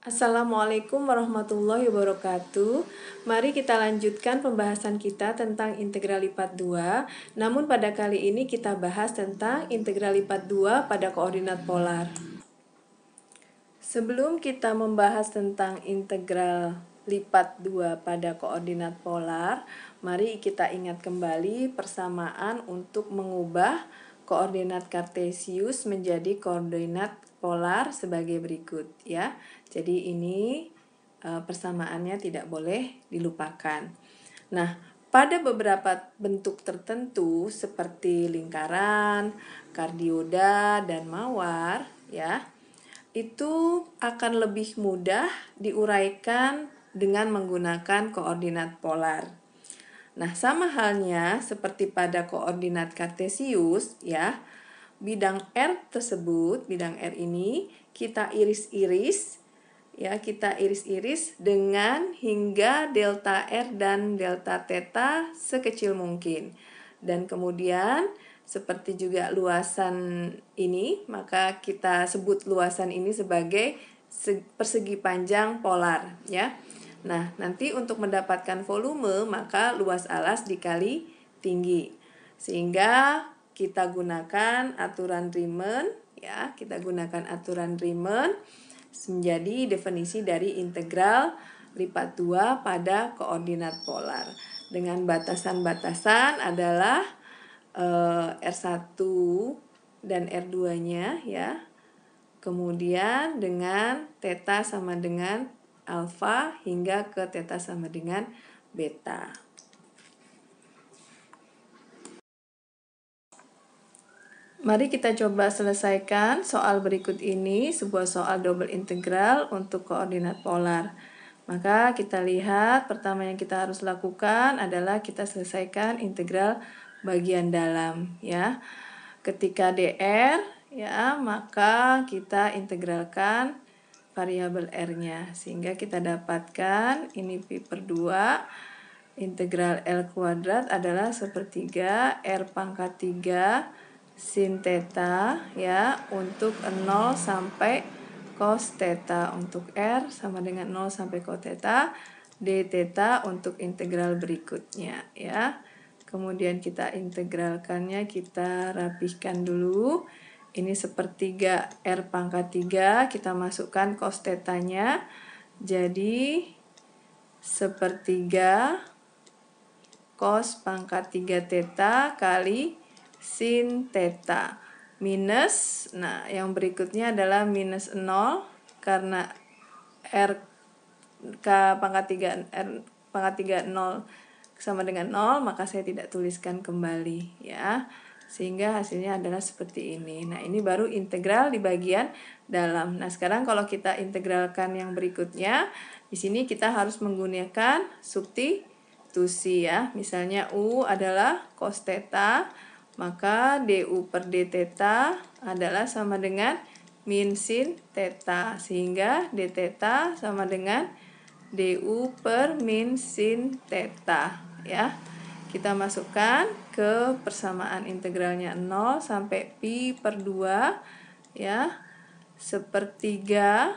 Assalamualaikum warahmatullahi wabarakatuh. Mari kita lanjutkan pembahasan kita tentang integral lipat 2. Namun pada kali ini kita bahas tentang integral lipat 2 pada koordinat polar. Sebelum kita membahas tentang integral lipat 2 pada koordinat polar, mari kita ingat kembali persamaan untuk mengubah koordinat kartesius menjadi koordinat polar sebagai berikut ya. Jadi ini persamaannya tidak boleh dilupakan. Nah, pada beberapa bentuk tertentu seperti lingkaran, kardioda, dan mawar ya, itu akan lebih mudah diuraikan dengan menggunakan koordinat polar. Nah, sama halnya seperti pada koordinat kartesius ya, bidang R tersebut, bidang R ini kita iris-iris ya, kita iris-iris dengan hingga delta R dan delta theta sekecil mungkin. Dan kemudian seperti juga luasan ini, maka kita sebut luasan ini sebagai persegi panjang polar ya. Nah, nanti untuk mendapatkan volume maka luas alas dikali tinggi. Sehingga kita gunakan aturan Riemann ya, kita gunakan aturan Riemann menjadi definisi dari integral lipat 2 pada koordinat polar. Dengan batasan-batasan adalah R1 dan R2-nya ya. Kemudian dengan theta sama dengan alfa hingga ke theta sama dengan beta. Mari kita coba selesaikan soal berikut ini, sebuah soal double integral untuk koordinat polar. Maka kita lihat pertama yang kita harus lakukan adalah kita selesaikan integral bagian dalam ya. Ketika dr ya, maka kita integralkan variabel r-nya sehingga kita dapatkan ini pi per 2 integral L kuadrat adalah sepertiga R pangkat 3 sin theta ya untuk 0 sampai cos theta untuk R sama dengan 0 sampai cos theta, d theta untuk integral berikutnya ya. Kemudian kita integralkannya, kita rapihkan dulu. Ini sepertiga R pangkat 3, kita masukkan cos theta-nya. Jadi sepertiga cos pangkat 3 theta kali sin theta minus, nah yang berikutnya adalah minus 0 karena R k pangkat 3 R pangkat 3 0 sama dengan 0, maka saya tidak tuliskan kembali ya, sehingga hasilnya adalah seperti ini. Nah, ini baru integral di bagian dalam. Nah, sekarang kalau kita integralkan yang berikutnya, di sini kita harus menggunakan substitusi ya. Misalnya U adalah cos theta, maka du per d theta adalah sama dengan min sin theta, sehingga d theta sama dengan du per min sin theta ya. Kita masukkan ke persamaan integralnya 0 sampai pi per 2 ya. Sepertiga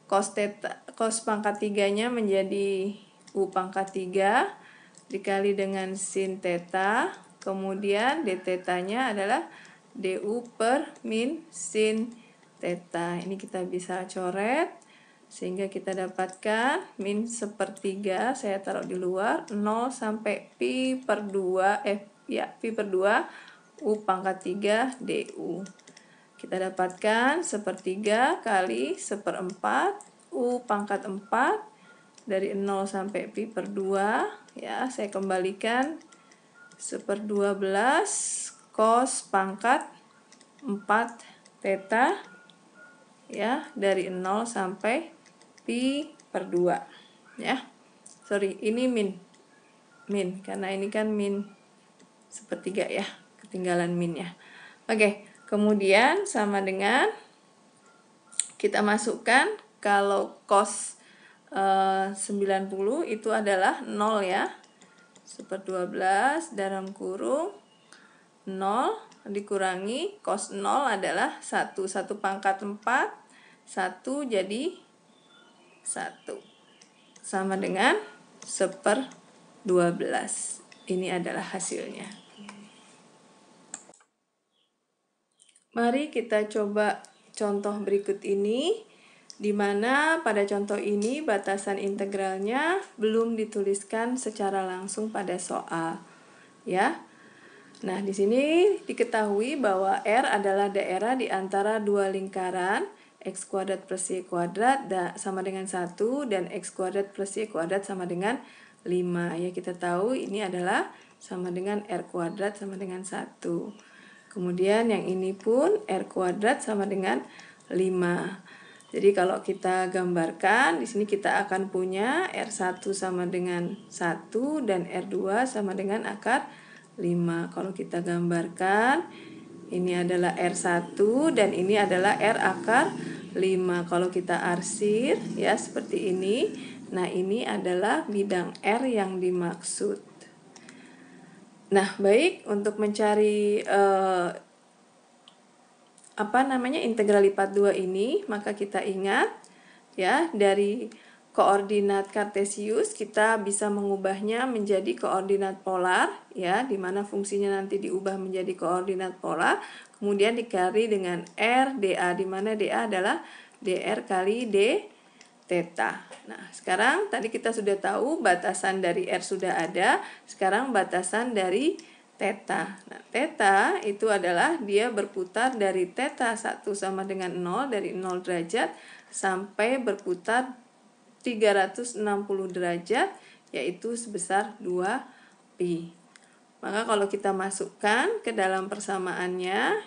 cos theta, cos pangkat 3-nya menjadi u pangkat 3 dikali dengan sin theta. Kemudian d theta-nya adalah du per min sin theta. Ini kita bisa coret sehingga kita dapatkan min sepertiga, saya taruh di luar, 0 sampai pi per 2 pi per 2 u pangkat 3 du. Kita dapatkan sepertiga kali seperempat u pangkat 4 dari 0 sampai pi per 2 ya, saya kembalikan seper 12 cos pangkat 4 theta ya, dari 0 sampai pi per 2 ya. Sorry, ini min karena ini kan min sepertiga ya, ketinggalan min ya. Oke, kemudian sama dengan kita masukkan kalau cos 90 itu adalah 0 ya. Seper 12 dalam kurung 0 dikurangi cos 0 adalah 1 pangkat 4, 1 jadi 1 sama dengan 1/12. Ini adalah hasilnya. Mari kita coba contoh berikut ini, di mana pada contoh ini batasan integralnya belum dituliskan secara langsung pada soal, ya. Nah, di sini diketahui bahwa R adalah daerah di antara dua lingkaran, X kuadrat plus Y kuadrat sama dengan 1 dan X kuadrat plus Y kuadrat sama dengan 5. Ya, kita tahu ini adalah sama dengan R kuadrat sama dengan 1. Kemudian yang ini pun R kuadrat sama dengan 5. Jadi kalau kita gambarkan, di sini kita akan punya R1 sama dengan 1 dan R2 sama dengan akar 5. Kalau kita gambarkan, ini adalah R1 dan ini adalah R akar 5. Kalau kita arsir ya seperti ini. Nah, ini adalah bidang R yang dimaksud. Nah, baik, untuk mencari integral lipat 2 ini, maka kita ingat ya, dari koordinat kartesius kita bisa mengubahnya menjadi koordinat polar ya, di mana fungsinya nanti diubah menjadi koordinat polar, kemudian dikali dengan R dA, di mana dA adalah dr kali d theta. Nah, sekarang tadi kita sudah tahu batasan dari R sudah ada, sekarang batasan dari theta. Nah, theta itu adalah dia berputar dari theta 1 sama dengan 0, dari 0 derajat sampai berputar 360 derajat, yaitu sebesar 2pi. Maka kalau kita masukkan ke dalam persamaannya,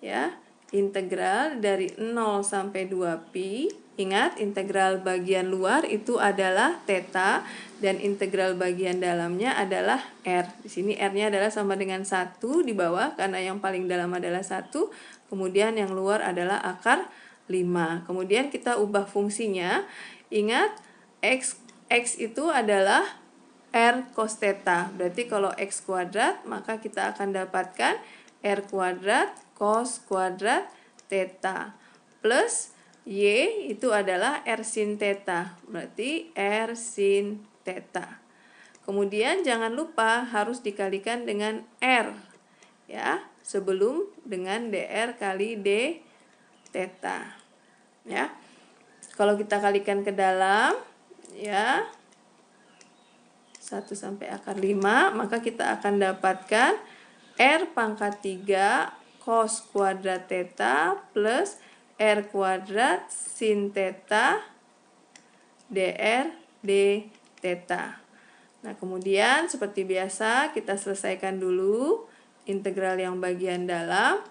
ya, integral dari 0 sampai 2pi, ingat integral bagian luar itu adalah theta dan integral bagian dalamnya adalah R. Di sini R-nya adalah sama dengan 1 di bawah karena yang paling dalam adalah 1, kemudian yang luar adalah akar 5. Kemudian kita ubah fungsinya. Ingat, X itu adalah R cos theta. Berarti kalau X kuadrat, maka kita akan dapatkan R kuadrat cos kuadrat theta. Plus Y itu adalah R sin theta. Berarti R sin theta. Kemudian jangan lupa harus dikalikan dengan R. Ya, sebelum dengan dr kali d theta. Ya. Kalau kita kalikan ke dalam, ya, 1 sampai akar 5, maka kita akan dapatkan R pangkat 3 cos kuadrat theta plus R kuadrat sin theta dr d theta. Nah, kemudian seperti biasa kita selesaikan dulu integral yang bagian dalam,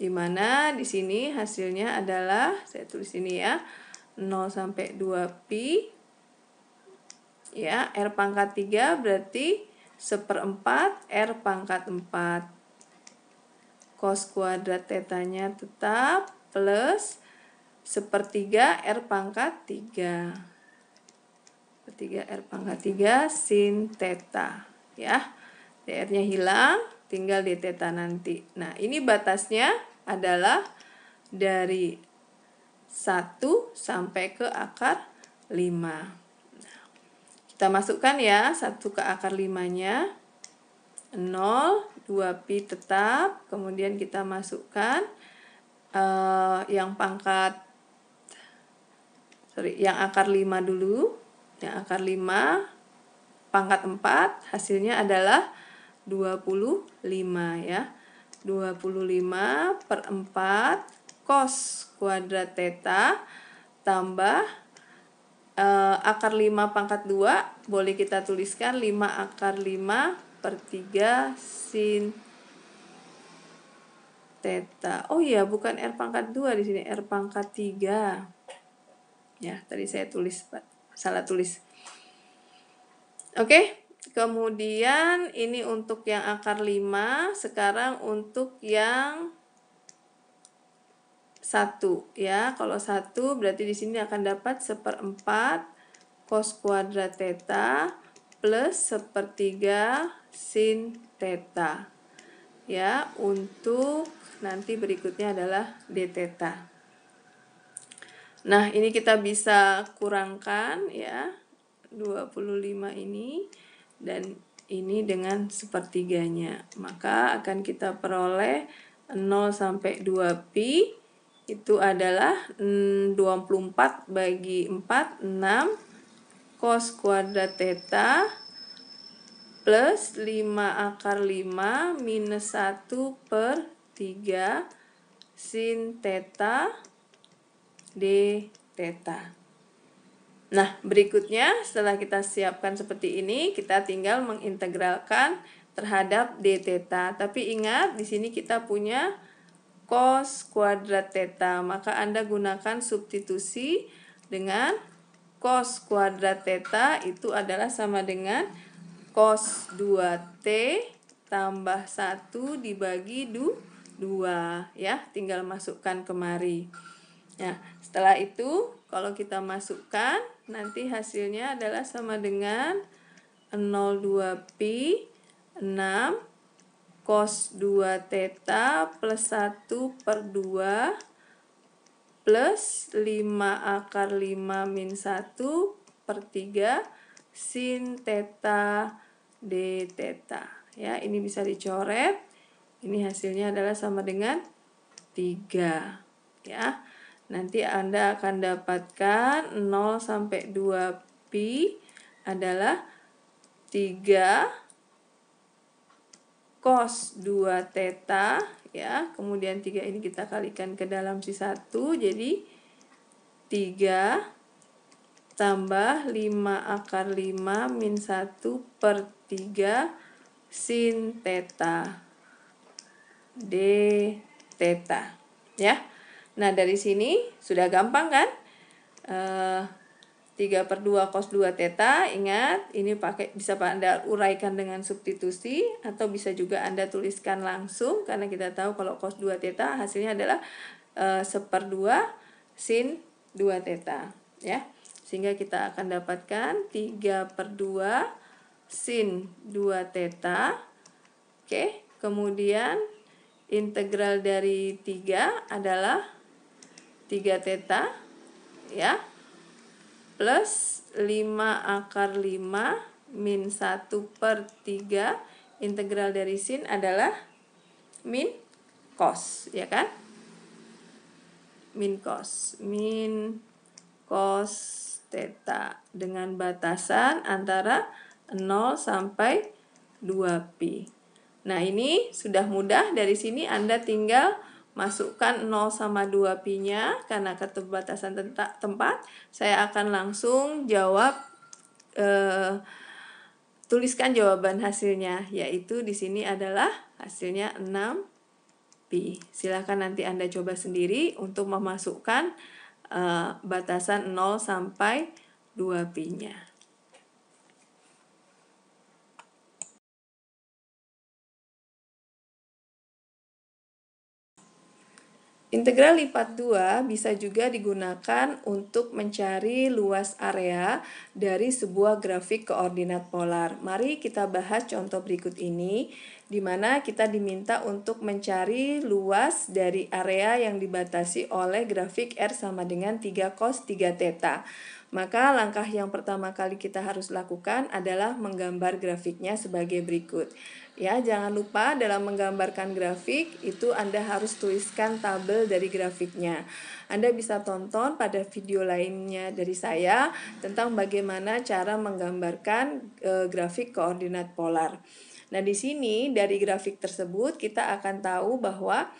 di mana di sini hasilnya adalah, saya tulis ini ya, 0 sampai 2pi, ya, R pangkat 3 berarti 1/4 R pangkat 4. Cos kuadrat tetanya tetap plus 1/3 R pangkat 3. 1/3 R pangkat 3 sin theta. Ya, dr-nya hilang, tinggal d theta nanti. Nah, ini batasnya adalah dari 1 sampai ke akar 5. Nah, kita masukkan ya 1 ke akar 5-nya. 0, 2pi tetap. Kemudian kita masukkan yang akar 5 dulu. Yang akar 5 pangkat 4 hasilnya adalah 25 ya. 25/4 cos kuadrat theta tambah akar 5 pangkat 2, boleh kita tuliskan 5 akar 5/3 sin theta. Oh iya, bukan R pangkat 2 di sini, R pangkat 3. Ya, tadi saya salah tulis. Oke, kemudian ini untuk yang akar 5, sekarang untuk yang 1 ya. Kalau 1 berarti di sini akan dapat 1/4 cos kuadrat theta plus 1/3 sin theta. Ya, untuk nanti berikutnya adalah d theta. Nah, ini kita bisa kurangkan ya, 25 ini dan ini dengan sepertiganya. Maka akan kita peroleh 0 sampai 2pi itu adalah 24 bagi 4, 6 cos kuadrat theta plus 5 akar 5 minus 1 per 3 sin theta d theta. Nah, berikutnya setelah kita siapkan seperti ini, kita tinggal mengintegralkan terhadap d theta. Tapi ingat, di sini kita punya cos kuadrat theta, maka Anda gunakan substitusi dengan cos kuadrat theta itu adalah sama dengan cos 2t tambah 1 dibagi 2 ya, tinggal masukkan kemari. Nah, setelah itu kalau kita masukkan nanti hasilnya adalah sama dengan 0,2pi 6 cos 2 theta plus 1 per 2 plus 5 akar 5 min 1 per 3 sin theta d theta. Ya, ini bisa dicoret. Ini hasilnya adalah sama dengan 3. Ya. Nanti Anda akan dapatkan 0 sampai 2pi adalah 3 cos 2 theta ya. Kemudian 3 ini kita kalikan ke dalam si 1 jadi 3 tambah 5 akar 5 min 1 per 3 sin theta d theta ya. Nah, dari sini sudah gampang kan? 3 per 2 cos 2 theta, ingat ini bisa Anda uraikan dengan substitusi atau bisa juga Anda tuliskan langsung karena kita tahu kalau cos 2 theta hasilnya adalah 1/2 sin 2 theta ya. Sehingga kita akan dapatkan 3 per 2 sin 2 theta. Oke, kemudian integral dari 3 adalah 3 theta ya plus 5 akar 5 min 1 per 3 integral dari sin adalah min cos ya kan, min cos theta dengan batasan antara 0 sampai 2pi. Nah, ini sudah mudah. Dari sini Anda tinggal masukkan 0 sama 2pi-nya karena keterbatasan tempat. Saya akan langsung jawab, tuliskan jawaban hasilnya, yaitu di sini adalah hasilnya 6pi. Silahkan nanti Anda coba sendiri untuk memasukkan batasan 0 sampai 2pi-nya. Integral lipat 2 bisa juga digunakan untuk mencari luas area dari sebuah grafik koordinat polar. Mari kita bahas contoh berikut ini, di mana kita diminta untuk mencari luas dari area yang dibatasi oleh grafik R sama dengan 3 cos 3 theta. Maka langkah yang pertama kali kita harus lakukan adalah menggambar grafiknya sebagai berikut. Ya, jangan lupa dalam menggambarkan grafik itu Anda harus tuliskan tabel dari grafiknya. Anda bisa tonton pada video lainnya dari saya tentang bagaimana cara menggambarkan grafik koordinat polar. Nah, di sini dari grafik tersebut kita akan tahu bahwa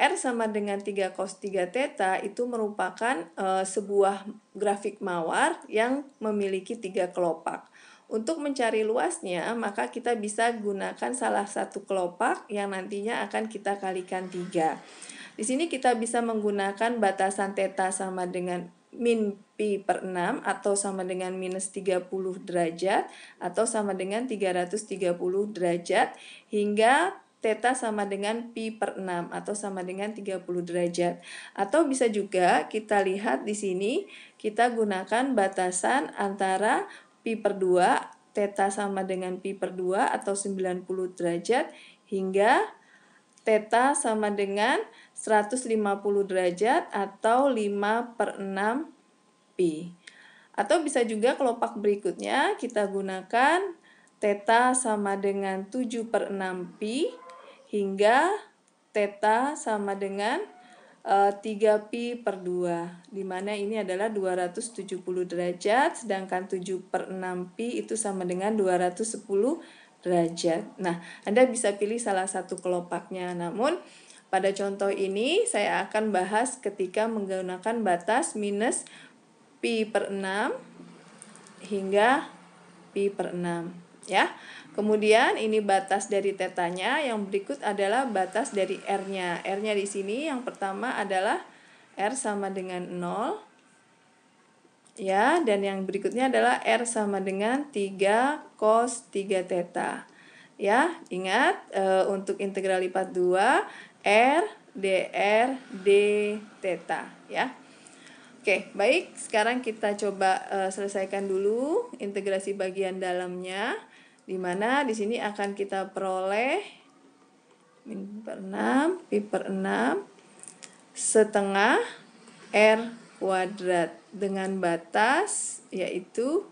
R sama dengan 3 cos 3 theta itu merupakan sebuah grafik mawar yang memiliki 3 kelopak. Untuk mencari luasnya, maka kita bisa gunakan salah satu kelopak yang nantinya akan kita kalikan 3. Di sini kita bisa menggunakan batasan theta sama dengan min pi per 6 atau sama dengan minus 30 derajat atau sama dengan 330 derajat hingga theta sama dengan pi per 6 atau sama dengan 30 derajat. Atau bisa juga kita lihat di sini kita gunakan batasan antara pi per 2, theta sama dengan pi per 2 atau 90 derajat hingga Theta sama dengan 150 derajat atau 5/6 pi. Atau bisa juga kelopak berikutnya kita gunakan theta sama dengan 7/6 pi hingga theta sama dengan 3 pi/2, di mana ini adalah 270 derajat, sedangkan 7/6 pi itu sama dengan 210 derajat. Nah, Anda bisa pilih salah satu kelopaknya. Namun, pada contoh ini saya akan bahas ketika menggunakan batas minus pi/6 hingga pi/6 ya. Kemudian ini batas dari tetanya, yang berikut adalah batas dari R-nya. R-nya di sini yang pertama adalah R sama dengan 0 ya, dan yang berikutnya adalah R sama dengan 3 cos 3 theta. Ya, ingat untuk integral lipat 2 R dr d theta ya. Oke, baik. Sekarang kita coba selesaikan dulu integrasi bagian dalamnya, di mana di sini akan kita peroleh min/6 pi/6 setengah R kuadrat dengan batas yaitu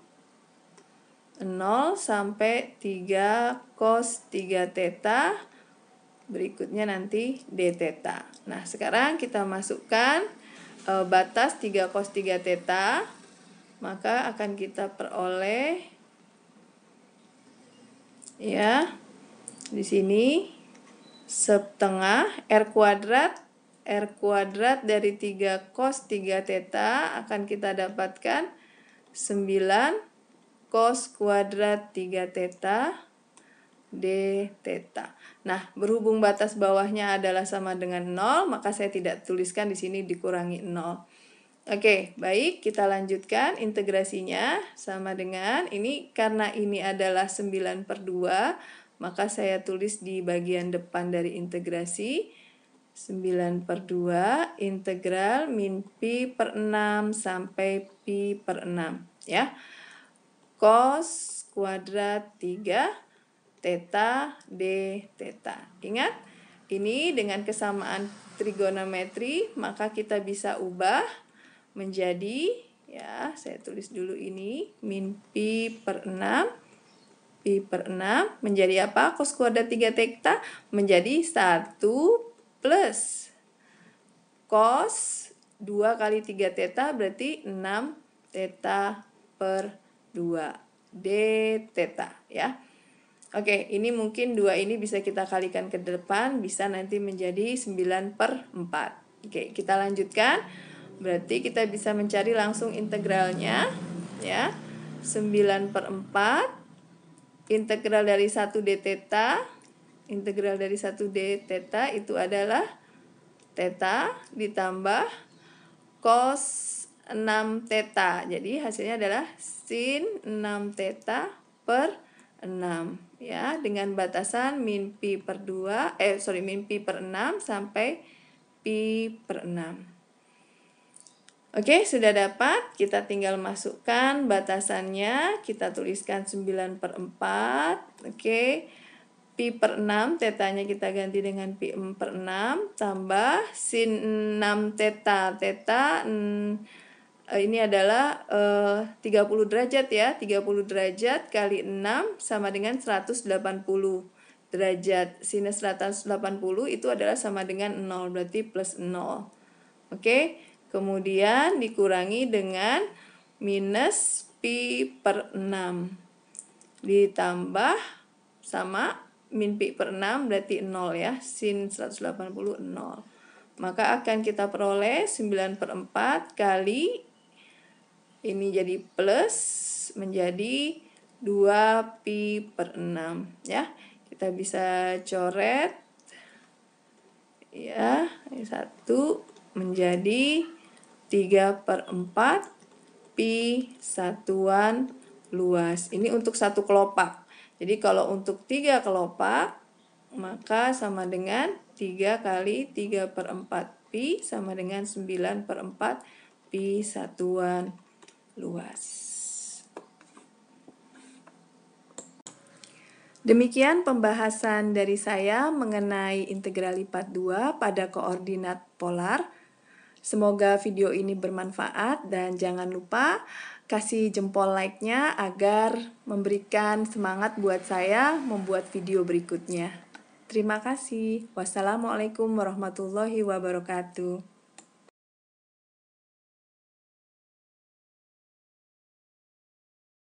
0 sampai 3 cos 3 theta, berikutnya nanti d theta. Nah, sekarang kita masukkan batas 3 cos 3 theta, maka akan kita peroleh ya di sini setengah R kuadrat dari 3 cos 3 theta akan kita dapatkan 9 cos kuadrat 3 theta d theta. Nah, berhubung batas bawahnya adalah sama dengan 0, maka saya tidak tuliskan di sini dikurangi 0. Oke, baik, kita lanjutkan integrasinya sama dengan ini, karena ini adalah 9/2, maka saya tulis di bagian depan dari integrasi 9/2 integral min pi/6 sampai pi/6 ya. Cos kuadrat 3 theta d theta. Ingat, ini dengan kesamaan trigonometri, maka kita bisa ubah menjadi, ya saya tulis dulu ini, min pi/6 menjadi apa? Cos kuadrat 3 theta menjadi 1 plus cos 2 kali 3 theta berarti 6 theta per 2 d theta ya. Oke, ini mungkin 2 ini bisa kita kalikan ke depan, bisa nanti menjadi 9/4. Oke, kita lanjutkan. Berarti kita bisa mencari langsung integralnya ya. 9/4 integral dari 1 d theta. Integral dari 1 d theta itu adalah theta ditambah cos 6 theta. Jadi hasilnya //adalah sin 6 theta per 6 ya, dengan batasan min pi/6 sampai pi/6. Oke, sudah dapat. Kita tinggal masukkan batasannya. Kita tuliskan 9/4. Oke. Pi/6, tetanya kita ganti dengan pi/6 tambah sin 6 theta. Theta ini adalah 30 derajat ya. 30 derajat kali 6 sama dengan 180 derajat. Sinus 180 itu adalah sama dengan 0, berarti plus 0. Oke. Kemudian dikurangi dengan minus pi/6 ditambah sama min pi/6 berarti 0 ya, sin 180 0. Maka akan kita peroleh 9/4 kali ini jadi plus menjadi 2 pi/6 ya. Kita bisa coret ya, ini 1 menjadi 3/4 pi satuan luas. Ini untuk satu kelopak. Jadi kalau untuk 3 kelopak, maka sama dengan 3 kali 3/4 pi sama dengan 9/4 pi satuan luas. Demikian pembahasan dari saya mengenai integral lipat 2 pada koordinat polar. Semoga video ini bermanfaat dan jangan lupa kasih jempol like-nya agar memberikan semangat buat saya membuat video berikutnya. Terima kasih. Wassalamualaikum warahmatullahi wabarakatuh.